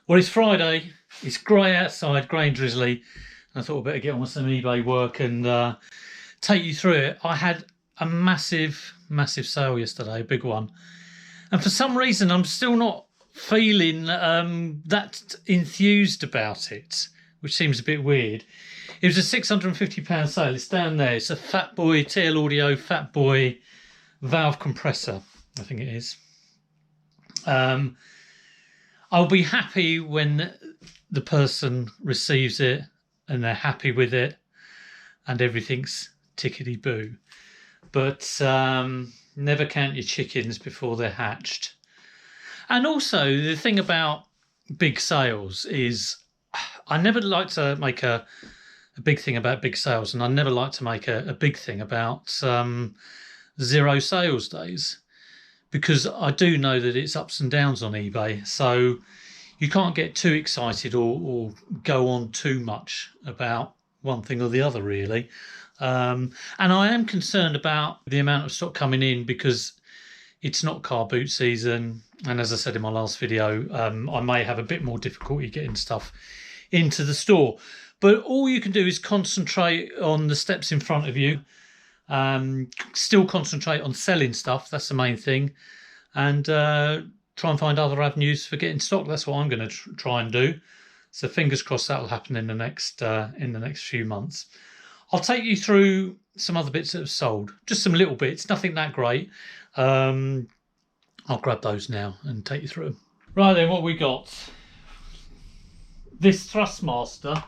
Well, it's Friday. It's grey outside, grey and drizzly. I thought I'd better get on with some eBay work and take you through it. I had a massive sale yesterday, a big one. And for some reason, I'm still not feeling that enthused about it, which seems a bit weird. It was a £650 sale. It's down there. It's a Fat Boy TL Audio Fat Boy valve compressor, I think it is. I'll be happy when the person receives it and they're happy with it and everything's tickety-boo. But never count your chickens before they're hatched. And also, the thing about big sales is I never like to make a big thing about big sales, and I never like to make a big thing about zero sales days, because I do know that it's ups and downs on eBay. So you can't get too excited or go on too much about one thing or the other, really. And I am concerned about the amount of stock coming in because it's not car boot season. And as I said in my last video, I may have a bit more difficulty getting stuff into the store. But all you can do is concentrate on the steps in front of you. Still concentrate on selling stuff. That's the main thing. And try and find other avenues for getting stock. That's what I'm going to try and do. So fingers crossed that'll happen in the next few months. I'll take you through some other bits that have sold. Just some little bits, nothing that great. I'll grab those now and take you through them. Right then, what we got? This Thrustmaster.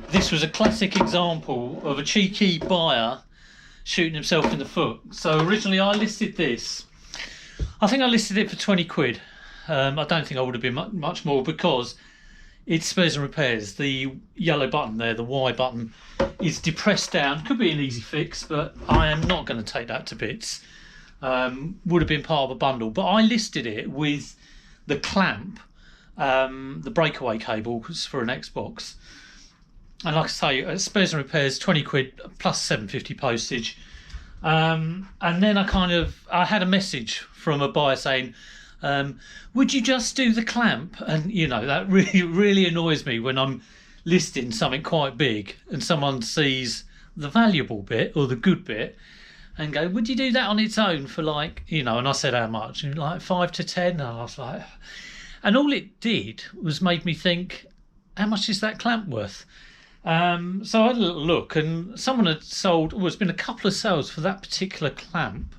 This was a classic example of a cheeky buyer shooting himself in the foot. So originally I listed this. I think I listed it for 20 quid. I don't think I would have been much more because it's spares and repairs. The yellow button there, the Y button, is depressed down. Could be an easy fix, but I am not going to take that to bits. Would have been part of a bundle. But I listed it with the clamp, the breakaway cable for an Xbox. And like I say, spares and repairs, 20 quid plus 750 postage. And then I had a message from a buyer saying, would you just do the clamp? And you know, that really annoys me when I'm listing something quite big and someone sees the valuable bit or the good bit and go, would you do that on its own for like, you know? And I said how much? And like 5 to 10. And I was like, and all it did was made me think, how much is that clamp worth? So I had a little look, and someone had sold. Well, there's been a couple of sales for that particular clamp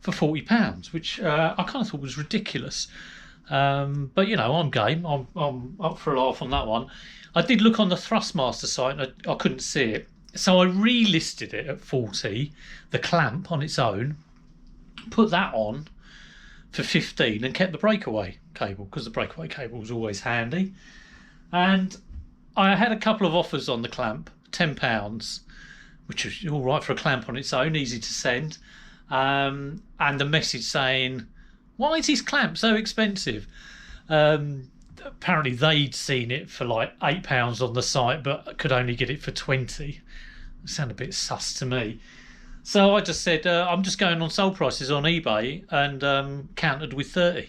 for £40, which I kind of thought was ridiculous. But you know, I'm game. I'm up for a laugh on that one. I did look on the Thrustmaster site, and I couldn't see it, so I relisted it at 40. The clamp on its own, put that on for 15, and kept the breakaway cable because the breakaway cable was always handy. And I had a couple of offers on the clamp, £10, which is all right for a clamp on its own, easy to send. And the message saying, why is this clamp so expensive? Apparently they'd seen it for like £8 on the site, but could only get it for 20. It sounded a bit sus to me. So I just said, I'm just going on sold prices on eBay and countered with 30.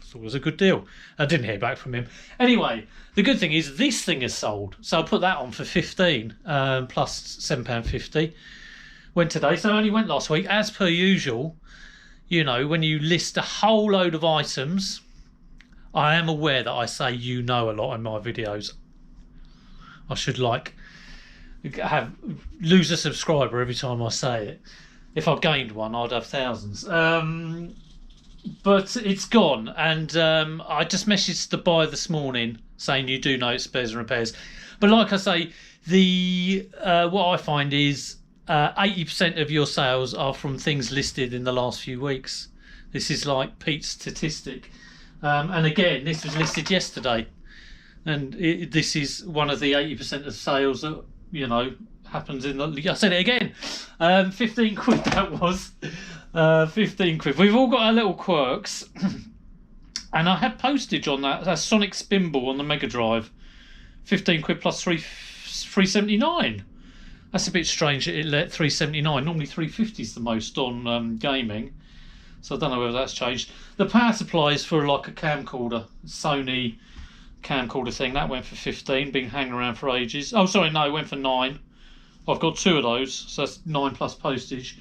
So it was a good deal. I didn't hear back from him. Anyway, the good thing is this thing is sold. So I put that on for 15 plus £7.50. Went today, so I only went last week. As per usual, you know, when you list a whole load of items, I am aware that I say you know a lot in my videos. I should lose a subscriber every time I say it. If I gained one, I'd have thousands. But it's gone, and I just messaged the buyer this morning saying you do know it's spares and repairs. But like I say, the what I find is 80% of your sales are from things listed in the last few weeks. This is like Pete's statistic. And again, this was listed yesterday, and this is one of the 80% of sales that, you know, happens in the. I said it again. 15 quid that was. 15 quid. We've all got our little quirks. And I had postage on that Sonic Spinball on the Mega Drive. 15 quid plus 379. That's a bit strange that it let 379. Normally 350 is the most on gaming. So I don't know whether that's changed. The power supply is for like a camcorder, Sony camcorder thing. That went for 15, been hanging around for ages. Oh, sorry, no, it went for 9. I've got 2 of those, so that's 9 plus postage.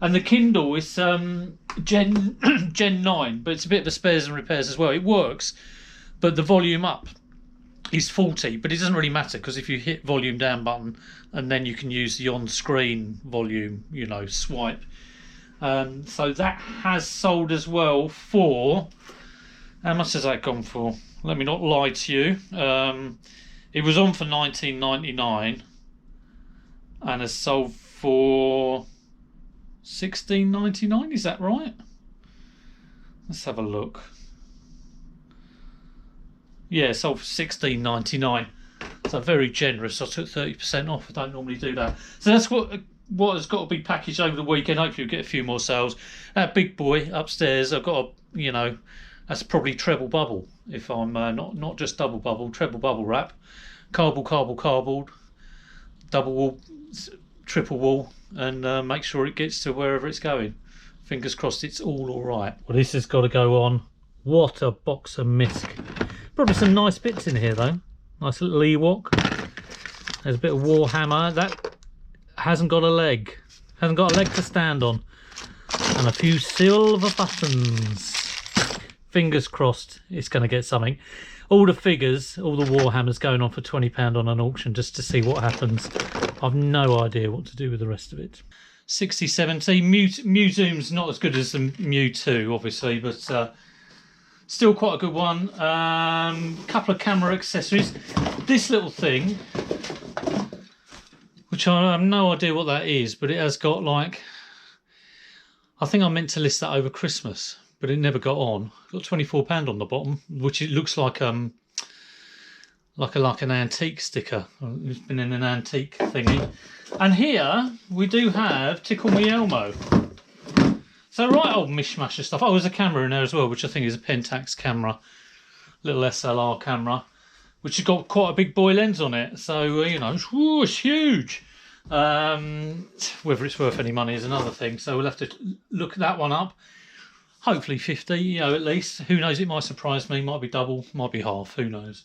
And the Kindle is Gen 9, but it's a bit of a spares and repairs as well. It works, but the volume up is 40, but it doesn't really matter because if you hit volume down button and then you can use the on-screen volume, you know, swipe. So that has sold as well for, how much has that gone for? Let me not lie to you. It was on for $19.99 and has sold for $16.99. Is that right? Let's have a look. Yeah, sold for $16.99. So very generous. I took 30% off. I don't normally do that. So that's what has got to be packaged over the weekend. Hopefully we'll get a few more sales. That big boy upstairs, I've got a, you know, that's probably treble bubble. If I'm not just double bubble, treble bubble wrap, cardboard, double wall, triple wall, and make sure it gets to wherever it's going. Fingers crossed it's all right. Well, this has got to go on. What a box of misc. Probably some nice bits in here though. Nice little Ewok. There's a bit of Warhammer. That hasn't got a leg. Hasn't got a leg to stand on. And a few silver buttons. Fingers crossed it's going to get something. All the figures, all the Warhammers going on for £20 on an auction just to see what happens. I've no idea what to do with the rest of it. 6070. Mew-Zoom's not as good as the Mew2, obviously, but still quite a good one. Couple of camera accessories. This little thing, which I have no idea what that is, but it has got like, I think I meant to list that over Christmas, but it never got on. It's got £24 on the bottom, which it looks like an antique sticker. It's been in an antique thingy. And here we do have Tickle Me Elmo. So right old mishmash of stuff. Oh, there's a camera in there as well, which I think is a Pentax camera, little SLR camera, which has got quite a big boy lens on it. So you know, it's huge. Whether it's worth any money is another thing. So we'll have to look that one up. Hopefully 50, you know, at least. Who knows? It might surprise me. Might be double. Might be half. Who knows?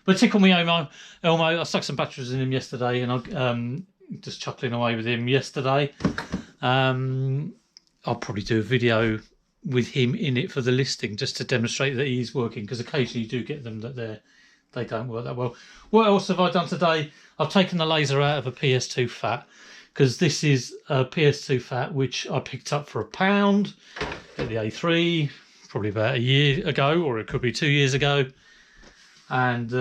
But Tickle Me Elmo. I stuck some batteries in him yesterday, and I just chuckling away with him yesterday. I'll probably do a video with him in it for the listing just to demonstrate that he's working, because occasionally you do get them that they don't work that well. What else have I done today? I've taken the laser out of a PS2 Fat, because this is a PS2 Fat which I picked up for £1 at the A3 probably about a year ago, or it could be 2 years ago, and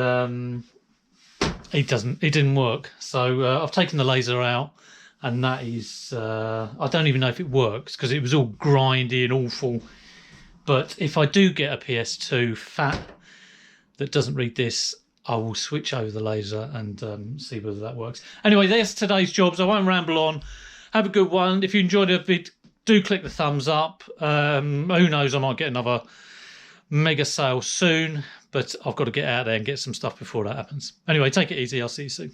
it didn't work. So I've taken the laser out, and that is I don't even know if it works because it was all grindy and awful. But if I do get a PS2 Fat that doesn't read this, I will switch over the laser and see whether that works. Anyway, there's today's jobs. I won't ramble on. Have a good one. If you enjoyed the vid, do click the thumbs up. Who knows, I might get another mega sale soon, but I've got to get out there and get some stuff before that happens. Anyway, take it easy. I'll see you soon.